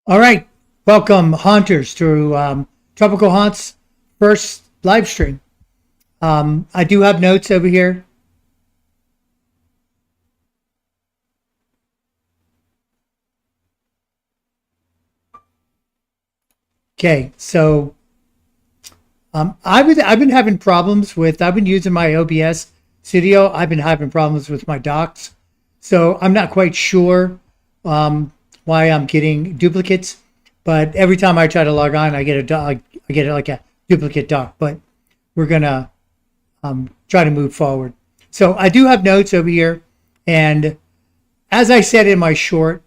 All right, welcome haunters to Tropical Haunts first live stream. I do have notes over here. Okay, so I've been having problems with. I've been using my OBS studio. I've been having problems with my docs, so I'm not quite sure why I'm getting duplicates. But every time I try to log on, I get a doc. I get like a duplicate doc. But we're gonna try to move forward. So I do have notes over here, and as I said in my short,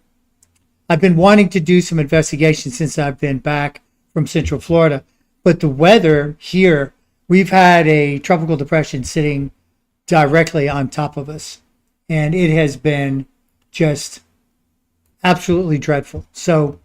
I've been wanting to do some investigation since I've been back from Central Florida. But the weather here, we've had a tropical depression sitting directly on top of us, and it has been just absolutely dreadful. So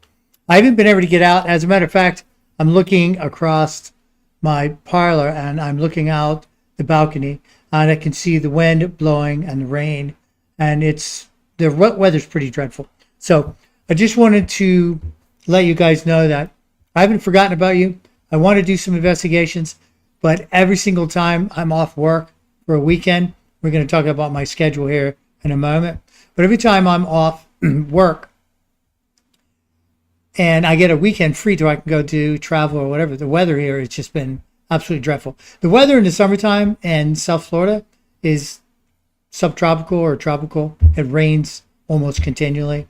I haven't been able to get out. As a matter of fact, I'm looking across my parlor and I'm looking out the balcony and I can see the wind blowing and the rain, and the weather's pretty dreadful. So I just wanted to let you guys know that I haven't forgotten about you. I want to do some investigations, but every single time I'm off work for a weekend, we're going to talk about my schedule here in a moment. But every time I'm off work and I get a weekend free so I can go do travel or whatever, the weather here has just been absolutely dreadful. The weather in the summertime in South Florida is subtropical or tropical. It rains almost continually.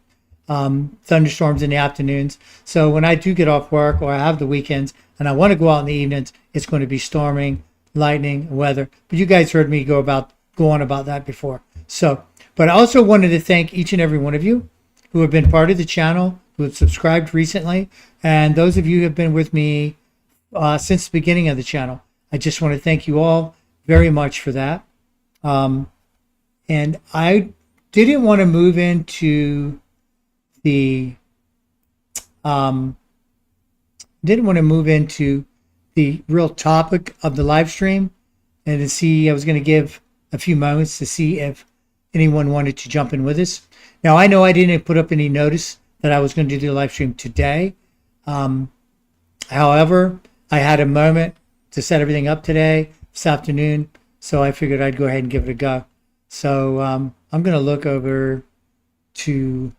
Thunderstorms in the afternoons. So when I do get off work or I have the weekends and I want to go out in the evenings, it's going to be storming, lightning, weather. But you guys heard me go on about that before. So, but I also wanted to thank each and every one of you who have been part of the channel, who have subscribed recently, and those of you who have been with me since the beginning of the channel. I just want to thank you all very much for that. And I didn't want to move into the real topic of the live stream, and to see, I was going to give a few moments to see if anyone wanted to jump in with us. Now, I know I didn't put up any notice that I was going to do the live stream today. However, I had a moment to set everything up today, this afternoon, so I figured I'd go ahead and give it a go. So I'm going to look over to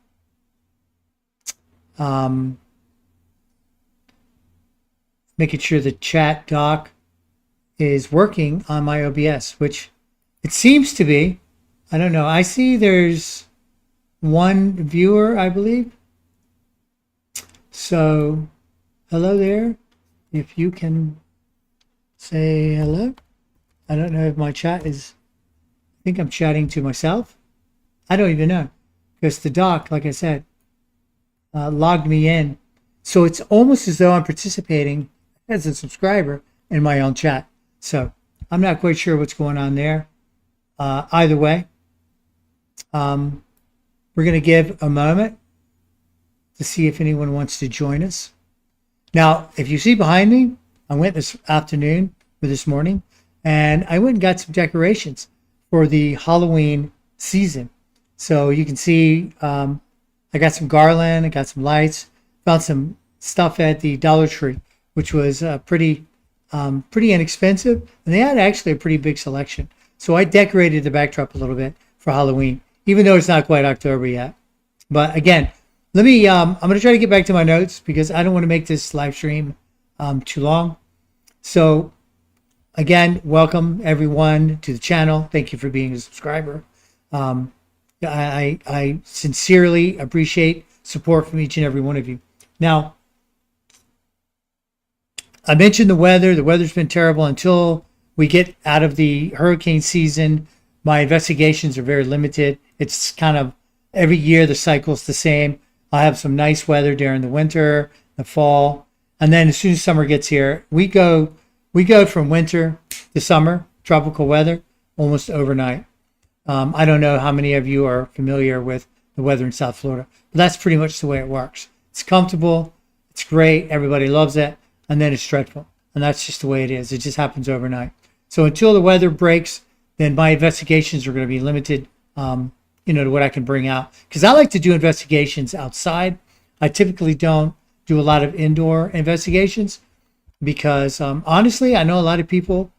making sure the chat doc is working on my OBS, which it seems to be. I don't know. I see there's one viewer, I believe. So hello there. If you can say hello. I don't know if my chat is, I think I'm chatting to myself. I don't even know, because the doc, like I said, logged me in. So it's almost as though I'm participating as a subscriber in my own chat. So I'm not quite sure what's going on there. Either way, we're going to give a moment to see if anyone wants to join us. Now, if you see behind me, I went this afternoon or this morning, and I went and got some decorations for the Halloween season. So you can see I got some garland, I got some lights, found some stuff at the Dollar Tree, which was pretty inexpensive, and they had actually a pretty big selection. So I decorated the backdrop a little bit for Halloween, even though it's not quite October yet. But again, let me, I'm going to try to get back to my notes because I don't want to make this live stream too long. So again, welcome everyone to the channel. Thank you for being a subscriber. I sincerely appreciate support from each and every one of you. Now, I mentioned the weather. The weather's been terrible until we get out of the hurricane season. My investigations are very limited. It's kind of every year the cycle's the same. I have some nice weather during the winter, the fall, and then as soon as summer gets here, we go from winter to summer, tropical weather, almost overnight. I don't know how many of you are familiar with the weather in South Florida, but that's pretty much the way it works. It's comfortable, it's great, everybody loves it, and then it's dreadful. And that's just the way it is. It just happens overnight. So until the weather breaks, then my investigations are going to be limited, to what I can bring out. Because I like to do investigations outside. I typically don't do a lot of indoor investigations because honestly, I know a lot of people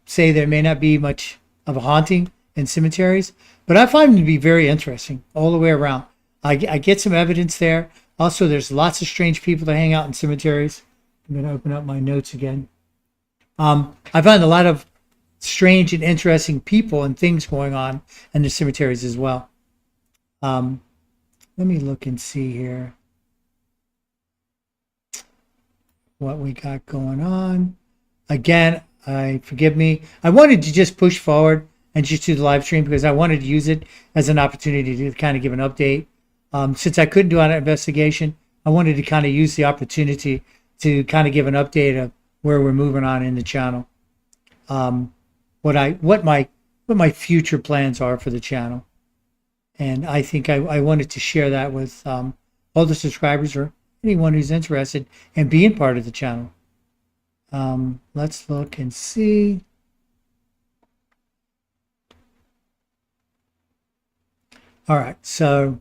say there may not be much of a haunting in cemeteries, but I find them to be very interesting all the way around. I get some evidence there. Also, there's lots of strange people that hang out in cemeteries. I'm going to open up my notes again. I find a lot of strange and interesting people and things going on in the cemeteries as well. Um, Let me look and see here what we got going on. Again, forgive me. I wanted to just push forward and just do the live stream because I wanted to use it as an opportunity to kind of give an update. Since I couldn't do an investigation, I wanted to kind of use the opportunity to kind of give an update of where we're moving on in the channel. What my future plans are for the channel. And I think I wanted to share that with all the subscribers or anyone who's interested in being part of the channel. Let's look and see. All right, so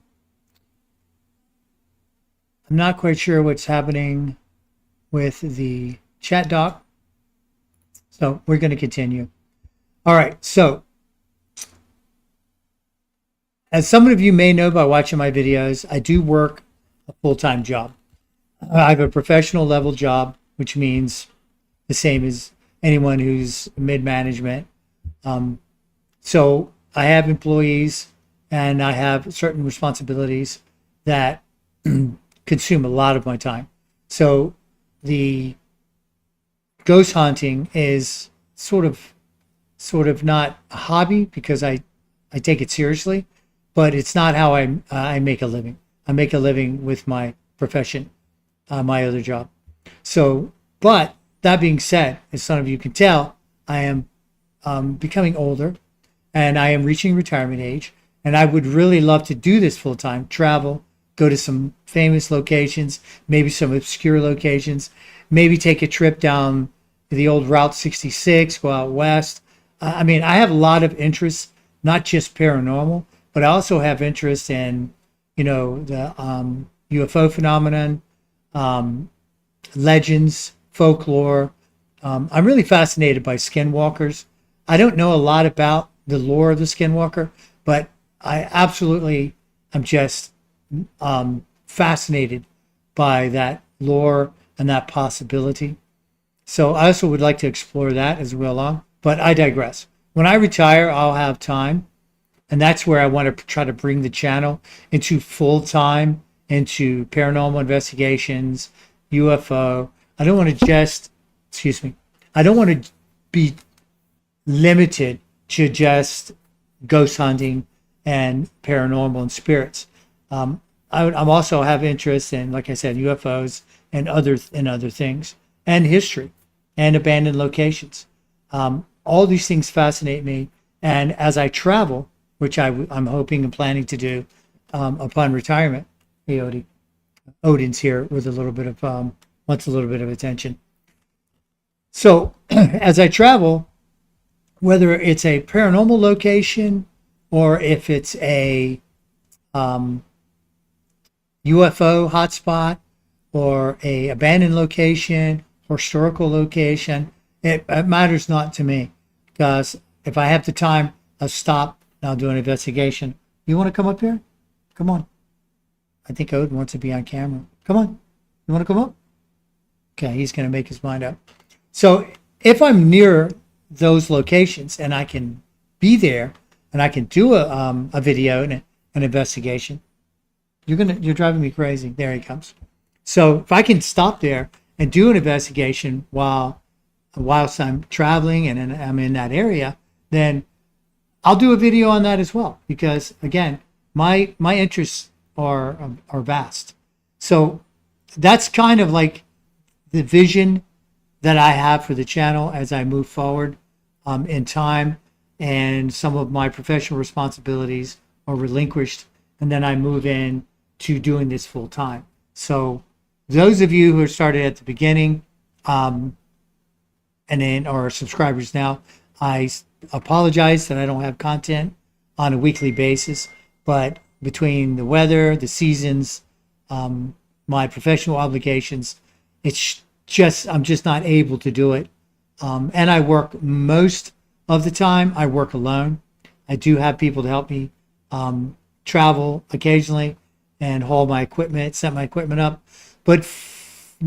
I'm not quite sure what's happening with the chat doc. So we're going to continue. All right, so as some of you may know by watching my videos, I do work a full-time job. I have a professional level job, which means the same as anyone who's mid-management. So I have employees and I have certain responsibilities that consume a lot of my time. So the ghost hunting is sort of not a hobby because I take it seriously, but it's not how I make a living. I make a living with my profession, my other job. So, but that being said, as some of you can tell, I am becoming older and I am reaching retirement age. And I would really love to do this full time, travel, go to some famous locations, maybe some obscure locations, maybe take a trip down the old Route 66, go out west. I mean, I have a lot of interests, not just paranormal, but I also have interest in, the UFO phenomenon, legends, folklore. I'm really fascinated by skinwalkers. I don't know a lot about the lore of the skinwalker, but I absolutely am just fascinated by that lore and that possibility. So I also would like to explore that as we go along, but I digress. When I retire, I'll have time, and that's where I want to try to bring the channel into full time, into paranormal investigations, UFO. I don't want to just, I don't want to be limited to just ghost hunting and paranormal and spirits. I'm also have interest in, like I said, UFOs and other things, and history and abandoned locations. All these things fascinate me. And as I travel, which I'm hoping and planning to do upon retirement, hey, Odin's here with a little bit of, wants a little bit of attention. So as I travel, whether it's a paranormal location or if it's a UFO hotspot or a abandoned location, historical location, it matters not to me, because if I have the time, I'll stop and I'll do an investigation. You want to come up here? Come on. I think Odin wants to be on camera. Come on. You want to come up? Okay, he's going to make his mind up. So if I'm near those locations and I can be there and I can do a video and an investigation, you're driving me crazy. There he comes. So if I can stop there and do an investigation whilst I'm traveling and I'm in that area, then I'll do a video on that as well, because again, my interests are vast. So that's kind of like the vision that I have for the channel as I move forward in time, and some of my professional responsibilities are relinquished, and then I move in to doing this full time. So those of you who started at the beginning and then are subscribers now, I apologize that I don't have content on a weekly basis, but between the weather, the seasons, my professional obligations. It's just, I'm just not able to do it. And I work most of the time, I work alone. I do have people to help me travel occasionally and haul my equipment, set my equipment up. But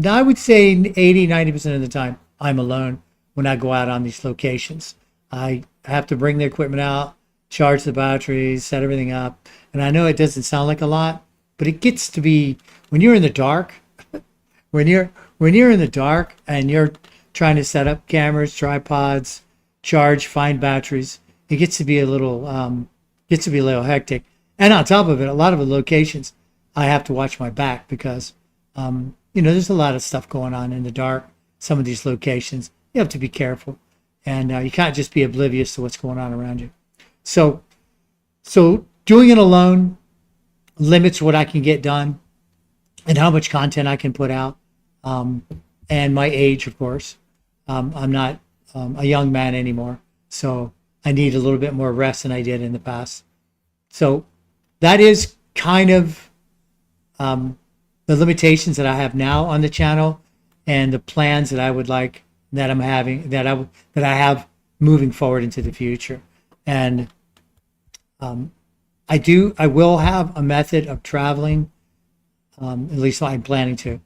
I would say 80, 90% of the time, I'm alone when I go out on these locations. I have to bring the equipment out, charge the batteries, set everything up. And I know it doesn't sound like a lot, but it gets to be when you're in the dark, when you're in the dark and you're trying to set up cameras, tripods, charge, find batteries, it gets to be a little hectic. And on top of it, a lot of the locations, I have to watch my back because there's a lot of stuff going on in the dark. Some of these locations, you have to be careful, and you can't just be oblivious to what's going on around you. So, so doing it alone limits what I can get done and how much content I can put out, and my age, of course. I'm not a young man anymore, so I need a little bit more rest than I did in the past. So that is kind of the limitations that I have now on the channel, and the plans that I would like that I'm having that I have moving forward into the future. And I will have a method of traveling, at least I'm planning to,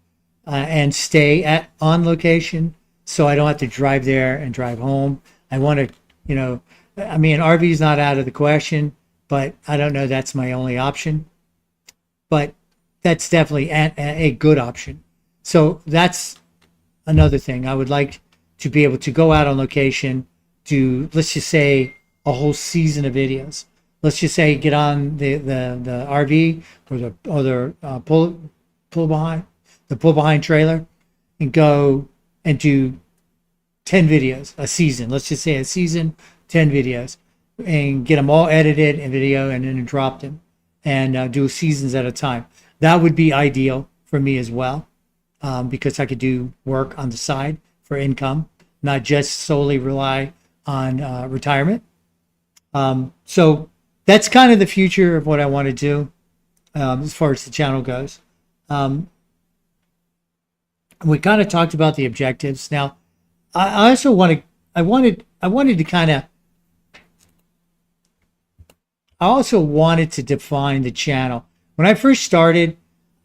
and stay on location, so I don't have to drive there and drive home. I want to, I mean, RV is not out of the question, but I don't know that's my only option. But that's definitely a good option. So that's another thing. I would like to be able to go out on location, do, let's just say, a whole season of videos. Let's just say get on the RV or the pull behind trailer, and go and do 10 videos a season. Let's just say a season, 10 videos, and get them all edited in video and then drop them, and do seasons at a time. That would be ideal for me as well, because I could do work on the side for income, not just solely rely on retirement. So that's kind of the future of what I want to do, as far as the channel goes. We kind of talked about the objectives. Now, I also wanted to kind of, I also wanted to define the channel. When I first started,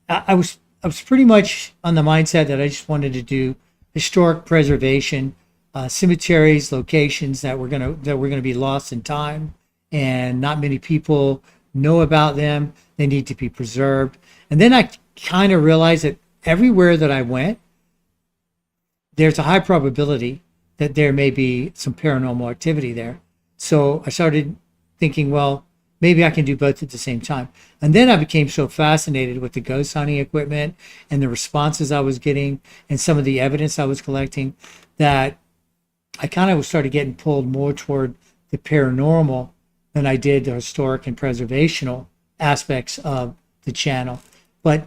I was pretty much on the mindset that I just wanted to do historic preservation, cemeteries, locations that were gonna be lost in time, and not many people know about them. They need to be preserved. And then I kind of realized that everywhere that I went, there's a high probability that there may be some paranormal activity there. So I started thinking, well, maybe I can do both at the same time. And then I became so fascinated with the ghost hunting equipment and the responses I was getting and some of the evidence I was collecting, that I kind of started getting pulled more toward the paranormal than I did the historic and preservational aspects of the channel. But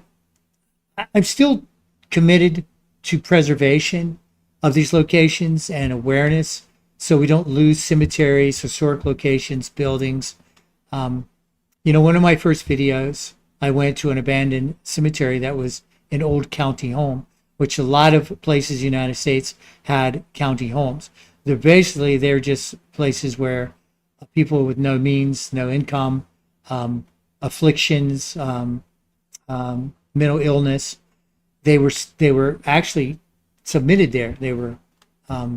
I'm still committed to preservation of these locations and awareness, so we don't lose cemeteries, historic locations, buildings. One of my first videos, I went to an abandoned cemetery that was an old county home, which a lot of places in the United States had county homes. They're just places where people with no means, no income, afflictions, mental illness, they were actually submitted there. They were a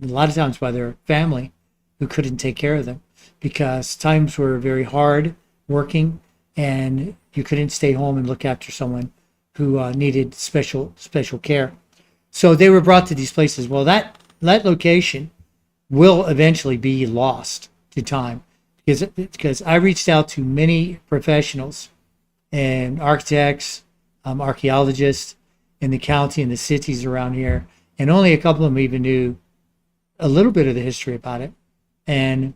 lot of times by their family, who couldn't take care of them because times were very hard working, and you couldn't stay home and look after someone who needed special care. So they were brought to these places. Well, that location will eventually be lost to time, because I reached out to many professionals and architects, archaeologists in the county and the cities around here, and only a couple of them even knew a little bit of the history about it. And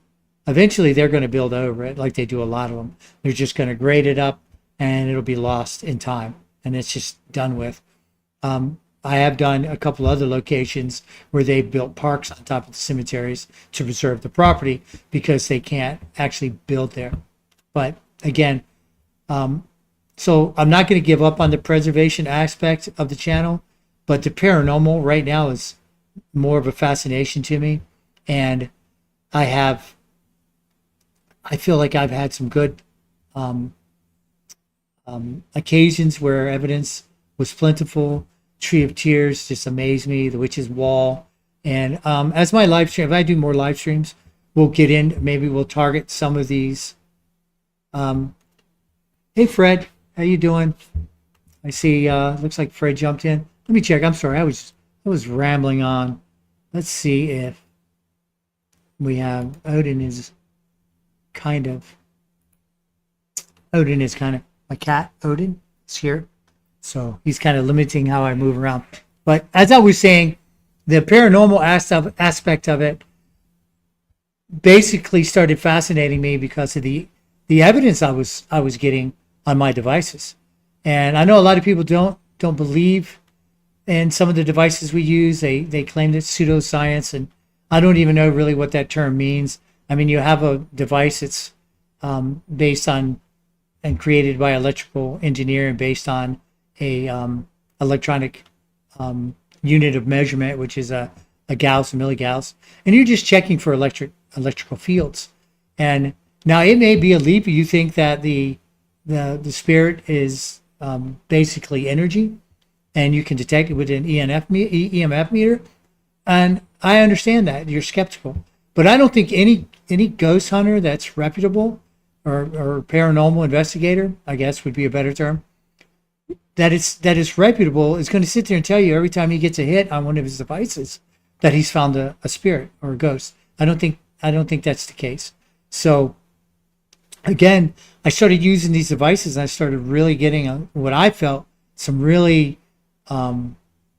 eventually they're going to build over it, like they do a lot of them. They're just going to grade it up, and it'll be lost in time, and it's just done with. I have done a couple other locations where they built parks on top of the cemeteries to preserve the property because they can't actually build there. But again, So I'm not going to give up on the preservation aspect of the channel, but the paranormal right now is more of a fascination to me. And I have, I feel like I've had some good um, occasions where evidence was plentiful. Tree of Tears just amazed me. The Witch's Wall. And as my live stream, if I do more live streams, we'll get in. Maybe we'll target some of these. Um, hey, Fred, how you doing? I see. Looks like Fred jumped in. Let me check. I'm sorry. I was rambling on. Let's see if we have Odin is kind of my cat. Odin is here, so he's kind of limiting how I move around. But as I was saying, the paranormal aspect of it basically started fascinating me because of the evidence I was getting on my devices. And I know a lot of people don't believe in some of the devices we use. They claim it's pseudoscience, and I don't even know really what that term means. I mean, you have a device that's based on and created by electrical engineering based on a electronic unit of measurement, which is a Gauss, a milligauss, and you're just checking for electrical fields. And now it may be a leap. You think that the spirit is basically energy, and you can detect it with an EMF meter. And I understand that you're skeptical, but I don't think any ghost hunter that's reputable or paranormal investigator, I guess would be a better term, that is reputable is going to sit there and tell you every time he gets a hit on one of his devices that he's found a spirit or a ghost. I don't think that's the case. So again, I started using these devices and I started really getting what I felt some really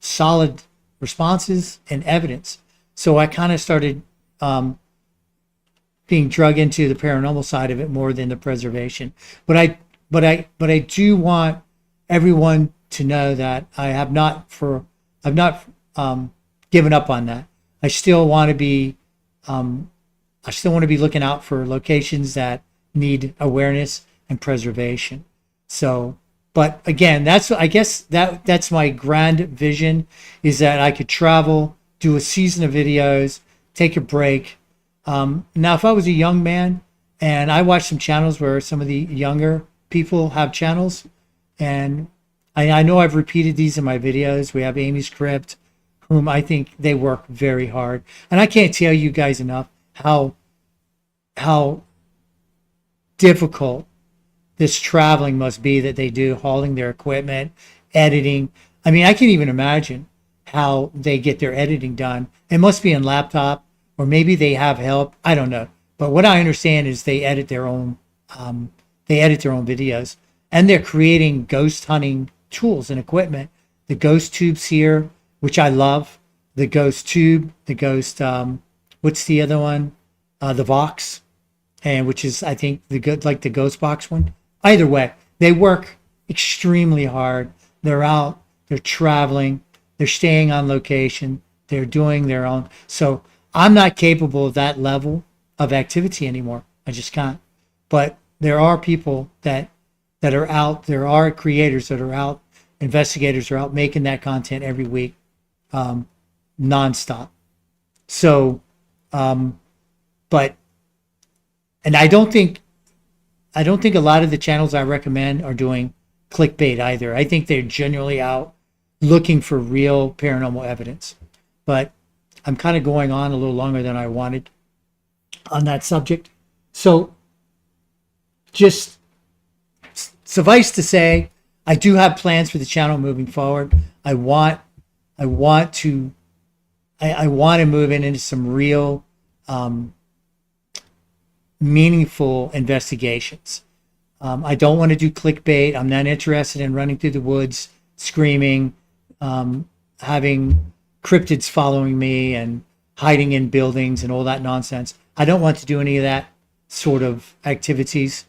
solid responses and evidence. So I kind of started being drug into the paranormal side of it more than the preservation. But I do want everyone to know that I've not given up on that. I still want to be looking out for locations that need awareness and preservation. So, but again, I guess that's my grand vision, is that I could travel, do a season of videos, take a break. Now, if I was a young man and I watch some channels where some of the younger people have channels, and I know I've repeated these in my videos. We have Amy's Crypt, whom I think they work very hard. And I can't tell you guys enough how difficult this traveling must be that they do, hauling their equipment, editing. I mean, I can't even imagine how they get their editing done. It must be on laptop, or maybe they have help. I don't know. But what I understand is they edit their own videos, and they're creating ghost hunting tools and equipment. The ghost tubes here, which I love. The ghost tube, the ghost, what's the other one? The Vox, and which is, I think, the good, like the ghost box one. Either way, they work extremely hard. They're out, they're traveling, they're staying on location, they're doing their own. So I'm not capable of that level of activity anymore. I just can't. But there are people that are out. There are creators that are out. Investigators are out making that content every week, nonstop. So, but, and I don't think a lot of the channels I recommend are doing clickbait either. I think they're genuinely out looking for real paranormal evidence. But I'm kind of going on a little longer than I wanted on that subject. So just suffice to say, I do have plans for the channel moving forward. I want to move into some real meaningful investigations. I don't want to do clickbait. I'm not interested in running through the woods screaming, having cryptids following me and hiding in buildings and all that nonsense. I don't want to do any of that sort of activities.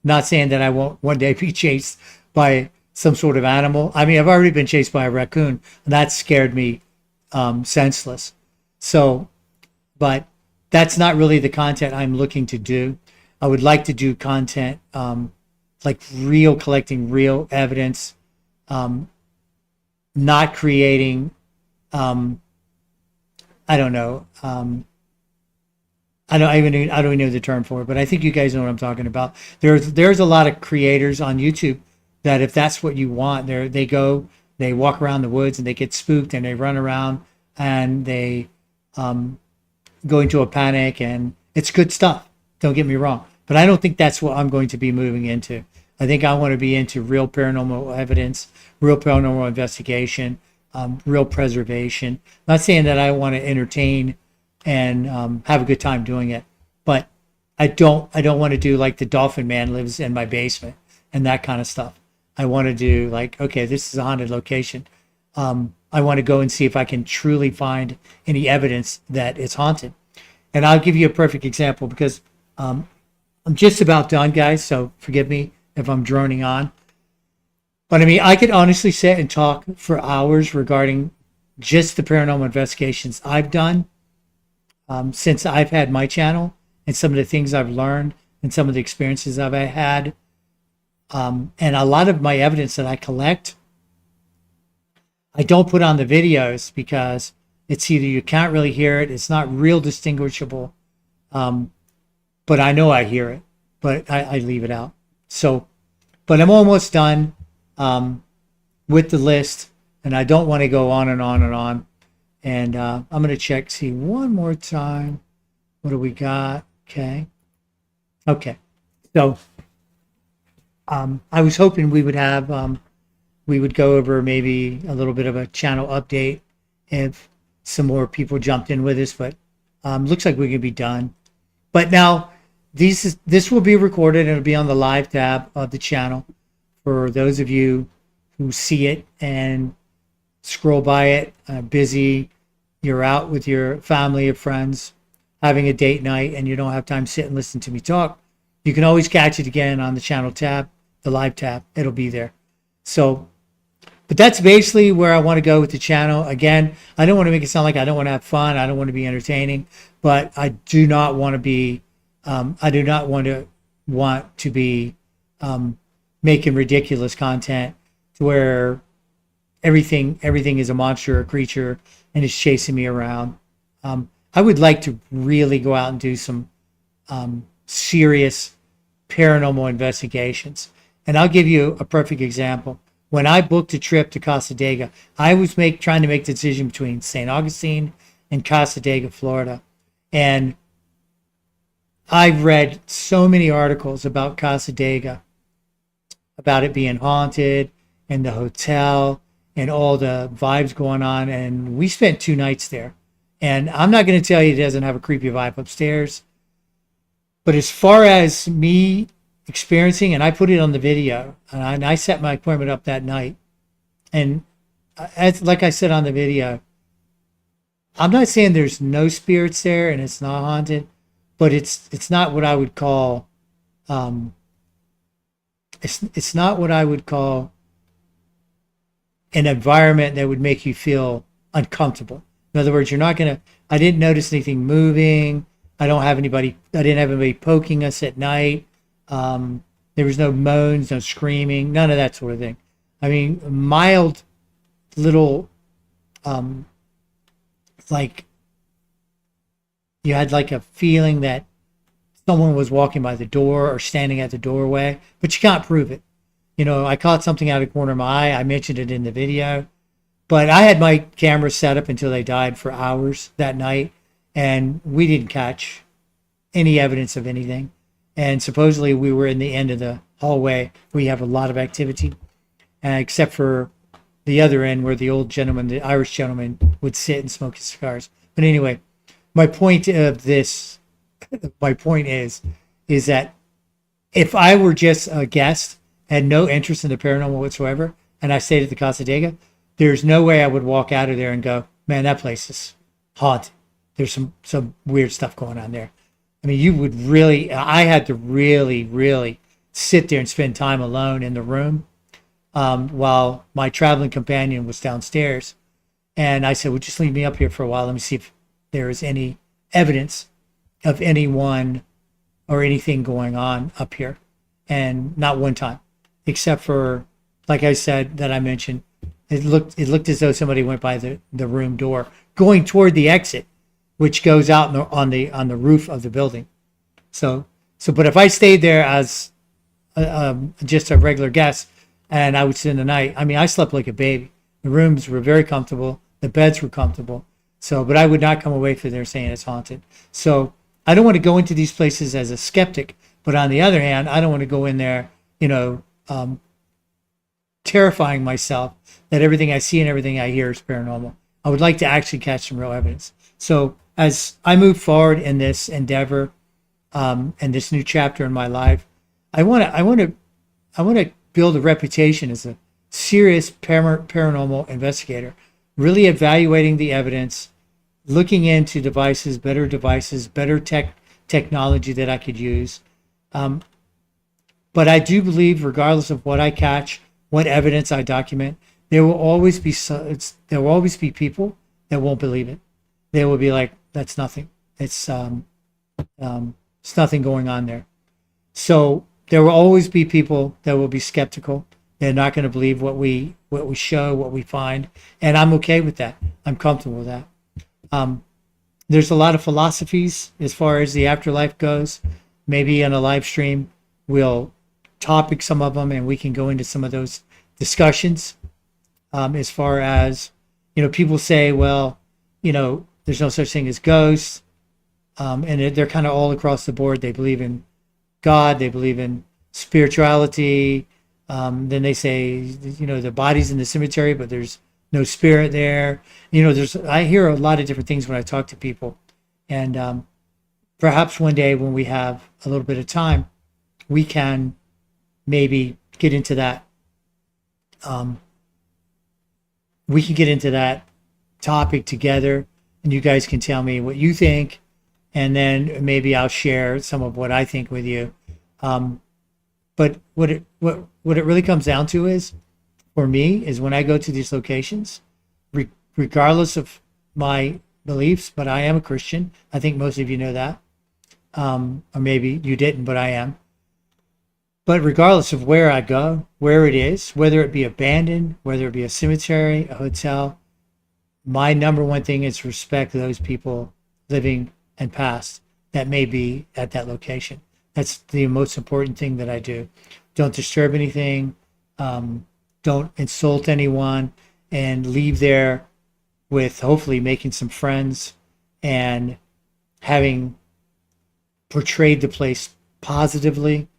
Not saying that I won't one day be chased by some sort of animal. I mean, I've already been chased by a raccoon, and that scared me senseless. So, but that's not really the content I'm looking to do. I would like to do content like real collecting real evidence, um, not creating, um, I don't know, I don't even know the term for it, but I think you guys know what I'm talking about. There's a lot of creators on YouTube that if that's what you want, they walk around the woods and they get spooked and they run around and they um, go into a panic, and it's good stuff. Don't get me wrong, but I don't think that's what I'm going to be moving into. I think I want to be into real paranormal evidence, real paranormal investigation, real preservation. Not saying that I want to entertain and have a good time doing it, but I don't want to do like the Dolphin Man lives in my basement and that kind of stuff. I want to do like, okay, this is a haunted location. I want to go and see if I can truly find any evidence that it's haunted. And I'll give you a perfect example because I'm just about done, guys. So forgive me if I'm droning on. But I mean, I could honestly sit and talk for hours regarding just the paranormal investigations I've done since I've had my channel and some of the things I've learned and some of the experiences I've had. And a lot of my evidence that I collect, I don't put on the videos because it's either you can't really hear it, it's not real distinguishable, um, but I know I hear it, but I leave it out. So, but I'm almost done with the list, and I don't want to go on and on and on. And I'm going to check, see one more time. What do we got? Okay. Okay. So I was hoping we would go over maybe a little bit of a channel update if some more people jumped in with us, but looks like we could be done. But now this will be recorded and it'll be on the live tab of the channel for those of you who see it and scroll by it, busy, you're out with your family or friends, having a date night, and you don't have time to sit and listen to me talk. You can always catch it again on the channel tab, the live tab. It'll be there. So, but that's basically where I want to go with the channel. Again, I don't want to make it sound like I don't want to have fun. I don't want to be entertaining, but I do not want to be, I do not want to be making ridiculous content to where everything is a monster or creature and is chasing me around. I would like to really go out and do some serious paranormal investigations. And I'll give you a perfect example. When I booked a trip to Casadega, I was trying to make the decision between St. Augustine and Casadega, Florida. And I've read so many articles about Casadega, about it being haunted and the hotel and all the vibes going on. And we spent 2 nights there. And I'm not going to tell you it doesn't have a creepy vibe upstairs. But as far as me experiencing, and I put it on the video, and I set my appointment up that night. And like I said on the video, I'm not saying there's no spirits there and it's not haunted, but it's not what I would call it's not what I would call an environment that would make you feel uncomfortable. In other words, you're not gonna. I didn't notice anything moving. I didn't have anybody poking us at night. There was no moans, no screaming, none of that sort of thing. I mean, mild little, like you had like a feeling that someone was walking by the door or standing at the doorway, but you can't prove it. You know, I caught something out of the corner of my eye. I mentioned it in the video, but I had my camera set up until they died for hours that night, and we didn't catch any evidence of anything. And supposedly we were in the end of the hallway. We have a lot of activity, except for the other end where the old gentleman, the Irish gentleman, would sit and smoke his cigars. But anyway, my point of this, my point is that if I were just a guest, had no interest in the paranormal whatsoever, and I stayed at the Casadega, there's no way I would walk out of there and go, man, that place is haunted. There's some weird stuff going on there. I mean, you would really, I had to really, really sit there and spend time alone in the room while my traveling companion was downstairs. And I said, well, just leave me up here for a while. Let me see if there is any evidence of anyone or anything going on up here. and not one time, except for, like I said, that I mentioned, it looked as though somebody went by the room door going toward the exit, which goes out on the roof of the building. So but if I stayed there as just a regular guest and I would spend the night, I mean, I slept like a baby. The rooms were very comfortable. The beds were comfortable. So, but I would not come away from there saying it's haunted. So I don't want to go into these places as a skeptic, but on the other hand, I don't want to go in there, terrifying myself that everything I see and everything I hear is paranormal. I would like to actually catch some real evidence. So as I move forward in this endeavor, and this new chapter in my life, I want to build a reputation as a serious paranormal investigator, really evaluating the evidence, looking into devices, better technology that I could use. But I do believe, regardless of what I catch, what evidence I document, there will always be people that won't believe it. They will be like, "That's nothing. It's nothing going on there." So there will always be people that will be skeptical. They're not going to believe what we show, what we find, and I'm okay with that. I'm comfortable with that. There's a lot of philosophies as far as the afterlife goes. Maybe in a live stream, we'll topic some of them, and we can go into some of those discussions. As far as, people say, well, there's no such thing as ghosts, and they're kind of all across the board. They believe in God, they believe in spirituality. Then they say, the body's in the cemetery, but there's no spirit there. I hear a lot of different things when I talk to people, and perhaps one day when we have a little bit of time, we can maybe get into that. We can get into that topic together, and you guys can tell me what you think, and then maybe I'll share some of what I think with you. But what it really comes down to is, for me, is when I go to these locations, regardless of my beliefs, but I am a Christian. I think most of you know that, or maybe you didn't, but I am. But regardless of where I go, where it is, whether it be abandoned, whether it be a cemetery, a hotel, my number one thing is respect those people living and past that may be at that location. That's the most important thing that I do. Don't disturb anything. Don't insult anyone, and leave there with hopefully making some friends and having portrayed the place positively,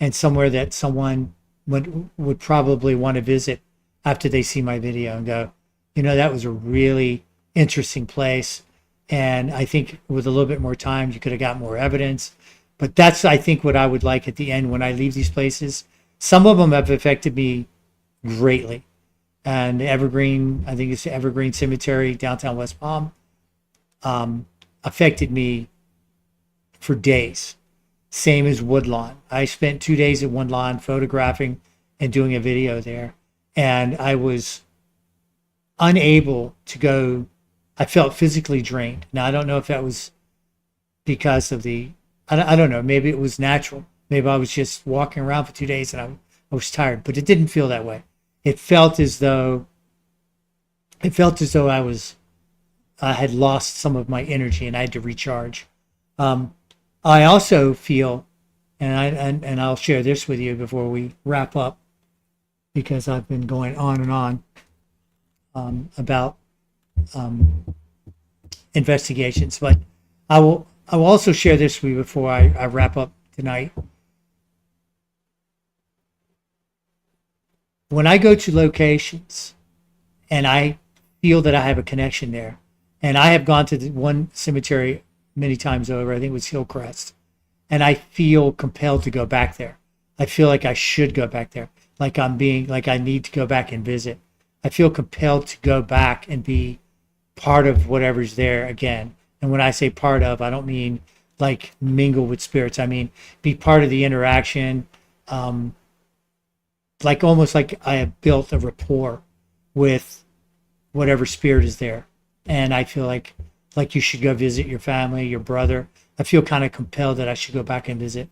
and somewhere that someone would probably want to visit after they see my video and go, that was a really interesting place. And I think with a little bit more time, you could have got more evidence. But that's, I think, what I would like at the end when I leave these places. Some of them have affected me greatly. And Evergreen, I think it's Evergreen Cemetery, downtown West Palm, affected me for days. Same as Woodlawn. I spent 2 days at Woodlawn photographing and doing a video there. And I was unable to go. I felt physically drained. Now, I don't know if that was because of I don't know, maybe it was natural. Maybe I was just walking around for 2 days and I was tired, but it didn't feel that way. It felt as though I had lost some of my energy and I had to recharge. I also feel, and I'll share this with you before we wrap up, because I've been going on and on about investigations, but I will also share this with you before I wrap up tonight. When I go to locations and I feel that I have a connection there, and I have gone to the one cemetery many times over, I think it was Hillcrest, and I feel compelled to go back there. I feel like I should go back there, like I need to go back and visit. I feel compelled to go back and be part of whatever's there again. And when I say part of, I don't mean like mingle with spirits. I mean be part of the interaction, like almost like I have built a rapport with whatever spirit is there. And I feel like you should go visit your family, your brother. I feel kind of compelled that I should go back and visit.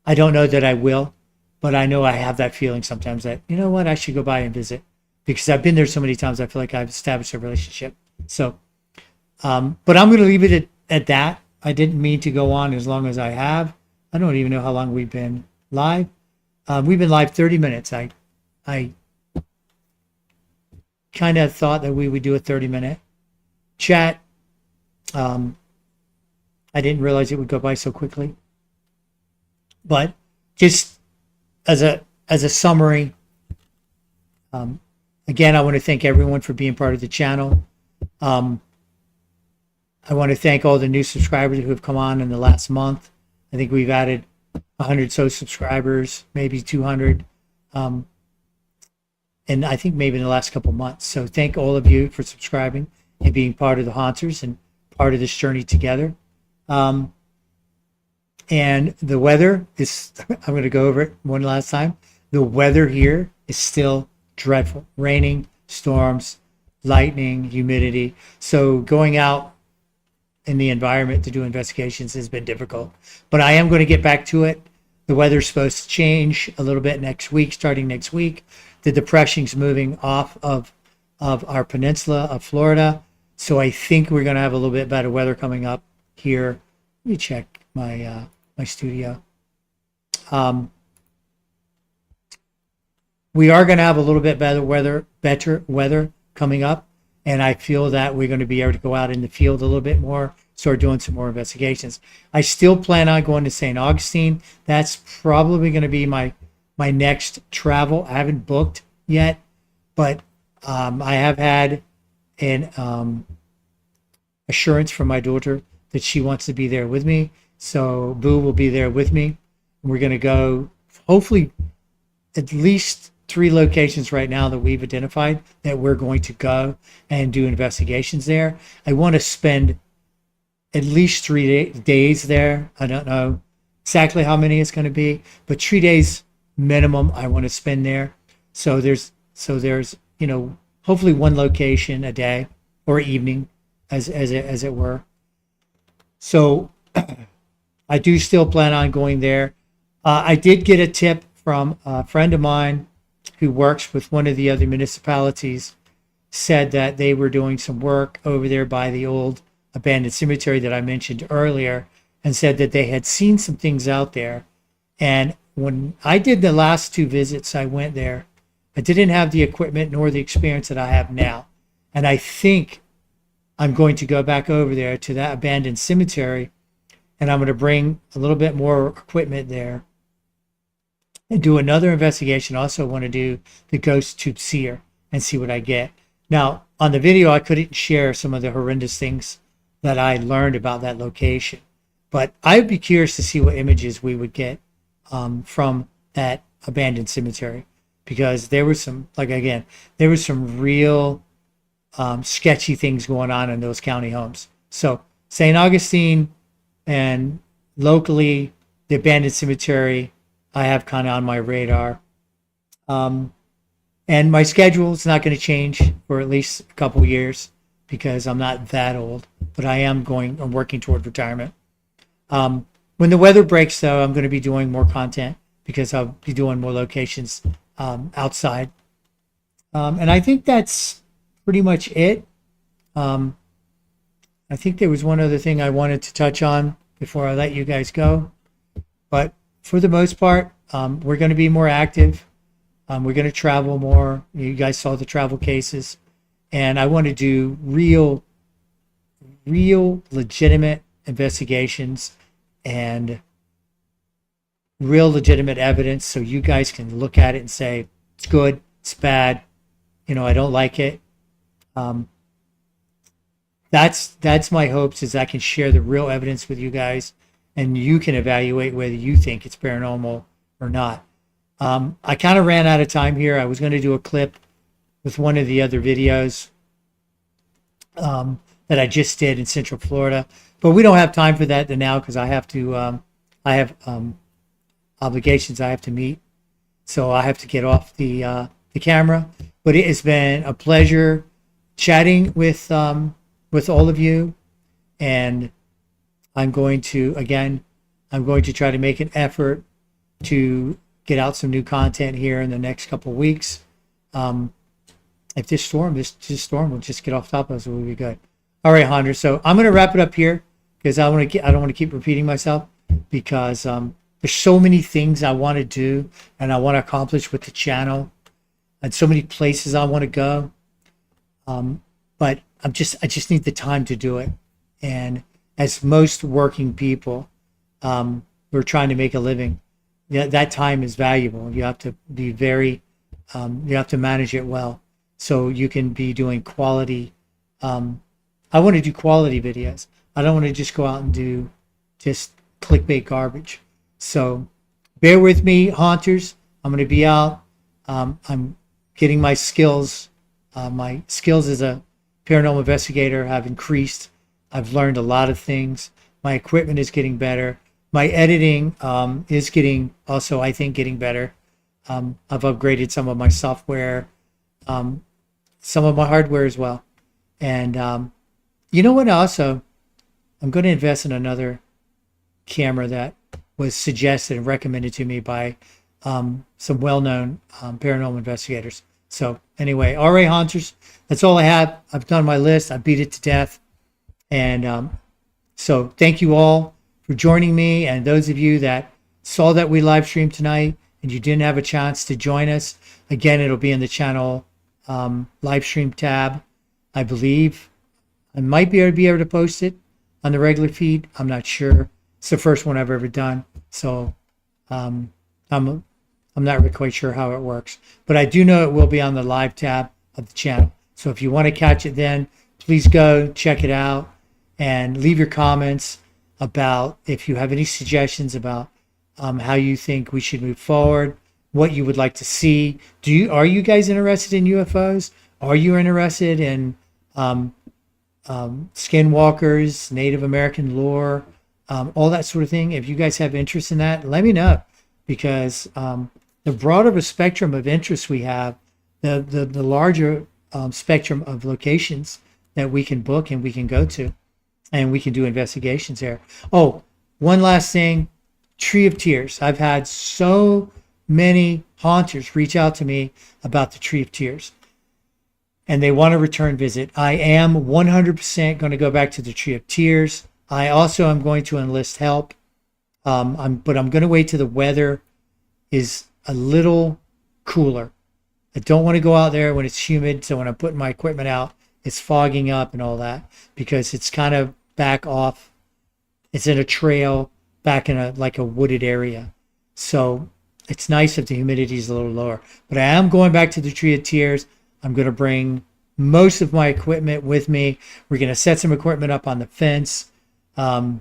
I don't know that I will, but I know I have that feeling sometimes that, you know what, I should go by and visit because I've been there so many times. I feel like I've established a relationship. So, but I'm going to leave it at that. I didn't mean to go on as long as I have. I don't even know how long we've been live. We've been live 30 minutes. I kind of thought that we would do a 30-minute chat. I didn't realize it would go by so quickly. But just as a summary, again, I want to thank everyone for being part of the channel. I want to thank all the new subscribers who have come on in the last month. I think we've added 100 so subscribers, maybe 200, and I think maybe in the last couple months. So thank all of you for subscribing and being part of the Haunters and part of this journey together. And the weather is, I'm going to go over it one last time. The weather here is still dreadful. Raining, storms, lightning, humidity. So going out in the environment to do investigations has been difficult. But I am going to get back to it. The weather's supposed to change a little bit next week, starting next week. The depression's moving off of our peninsula of Florida. So I think we're going to have a little bit better weather coming up here. Let me check my my studio. We are going to have a little bit better weather coming up, and I feel that we're going to be able to go out in the field a little bit more, start doing some more investigations. I still plan on going to St. Augustine. That's probably going to be my next travel. I haven't booked yet, but I have had an assurance from my daughter that she wants to be there with me. So Boo will be there with me. We're going to go hopefully at least 3 locations right now that we've identified that we're going to go and do investigations there. I want to spend at least 3 days there. I don't know exactly how many it's going to be, but 3 days minimum I want to spend there. So there's you know, hopefully 1 location a day or evening as it were. So I do still plan on going there. I did get a tip from a friend of mine who works with one of the other municipalities, said that they were doing some work over there by the old abandoned cemetery that I mentioned earlier, and said that they had seen some things out there. And when I did the last 2 visits I went there, I didn't have the equipment nor the experience that I have now. And I think I'm going to go back over there to that abandoned cemetery, and I'm going to bring a little bit more equipment there and do another investigation. Also want to do the ghost tube seer and see what I get. Now, on the video, I couldn't share some of the horrendous things that I learned about that location, but I'd be curious to see what images we would get from that abandoned cemetery, because there was some, like, again, there was some real sketchy things going on in those county homes. So St. Augustine and locally the abandoned cemetery, I have kind of on my radar. And my schedule is not going to change for at least a couple years because I'm not that old, but I'm working toward retirement. When the weather breaks, though, I'm going to be doing more content because I'll be doing more locations outside. And I think that's pretty much it. I think there was one other thing I wanted to touch on before I let you guys go. But for the most part, we're going to be more active. We're going to travel more. You guys saw the travel cases. And I want to do real legitimate investigations and real legitimate evidence so you guys can look at it and say, it's good, it's bad, you know, I don't like it. That's my hopes, is I can share the real evidence with you guys and you can evaluate whether you think it's paranormal or not. I kind of ran out of time here. I was going to do a clip with one of the other videos that I just did in Central Florida, but we don't have time for that now because I have to, I have obligations I have to meet, so I have to get off the camera. But it has been a pleasure chatting with all of you, and I'm going to try to make an effort to get out some new content here in the next couple of weeks. If this storm will just get off top of us, it will be good. All right, Hunter. So I'm going to wrap it up here because I don't want to keep repeating myself because there's so many things I want to do and I want to accomplish with the channel and so many places I want to go. But I just need the time to do it. And as most working people, we're trying to make a living. Yeah, that time is valuable. You have to be you have to manage it well so you can be doing quality. I want to do quality videos. I don't want to just go out and do just clickbait garbage. So bear with me, haunters. I'm going to be out. I'm getting my skills. My skills as a paranormal investigator have increased. I've learned a lot of things. My equipment is getting better. My editing is getting also, I think, getting better. I've upgraded some of my software, some of my hardware as well. And you know what? Also, I'm going to invest in another camera that was suggested and recommended to me by some well-known paranormal investigators. So anyway, all right, haunters, that's all I have. I've done my list. I beat it to death. And so thank you all for joining me. And those of you that saw that we live streamed tonight and you didn't have a chance to join us, again, it'll be in the channel live stream tab. I believe I might be able to post it on the regular feed. I'm not sure. It's the first one I've ever done. So I'm not really quite sure how it works, but I do know it will be on the live tab of the channel. So if you want to catch it then, please go check it out and leave your comments about if you have any suggestions about how you think we should move forward, what you would like to see. Are you guys interested in UFOs? Are you interested in skinwalkers, Native American lore, all that sort of thing? If you guys have interest in that, let me know, because the broader of a spectrum of interests we have, the larger spectrum of locations that we can book and we can go to, and we can do investigations there. Oh, one last thing, Tree of Tears. I've had so many haunters reach out to me about the Tree of Tears, and they want a return visit. I am 100% going to go back to the Tree of Tears. I also am going to enlist help, but I'm going to wait till the weather is a little cooler. I don't want to go out there when it's humid, so when I'm putting my equipment out, it's fogging up and all that, because it's kind of back off. It's in a trail back in a wooded area. So it's nice if the humidity is a little lower. But I am going back to the Tree of Tears. I'm going to bring most of my equipment with me. We're going to set some equipment up on the fence. We're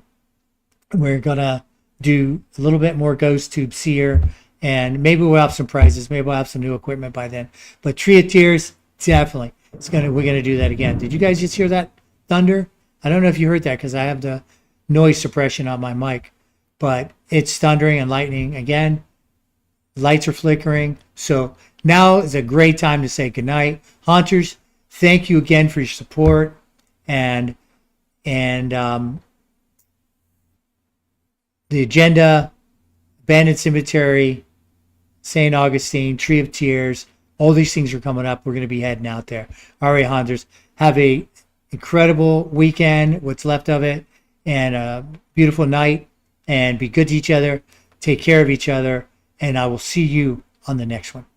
going to do a little bit more ghost tubes here, and maybe we'll have some prizes. Maybe we'll have some new equipment by then. But Tree of Tears, definitely. We're going to do that again. Did you guys just hear that thunder? I don't know if you heard that because I have the noise suppression on my mic, but it's thundering and lightning again. Lights are flickering. So now is a great time to say goodnight. Haunters, thank you again for your support. And the agenda, Abandoned Cemetery, St. Augustine, Tree of Tears, all these things are coming up. We're going to be heading out there. All right, hunters, have a incredible weekend, what's left of it, and a beautiful night, and be good to each other. Take care of each other, and I will see you on the next one.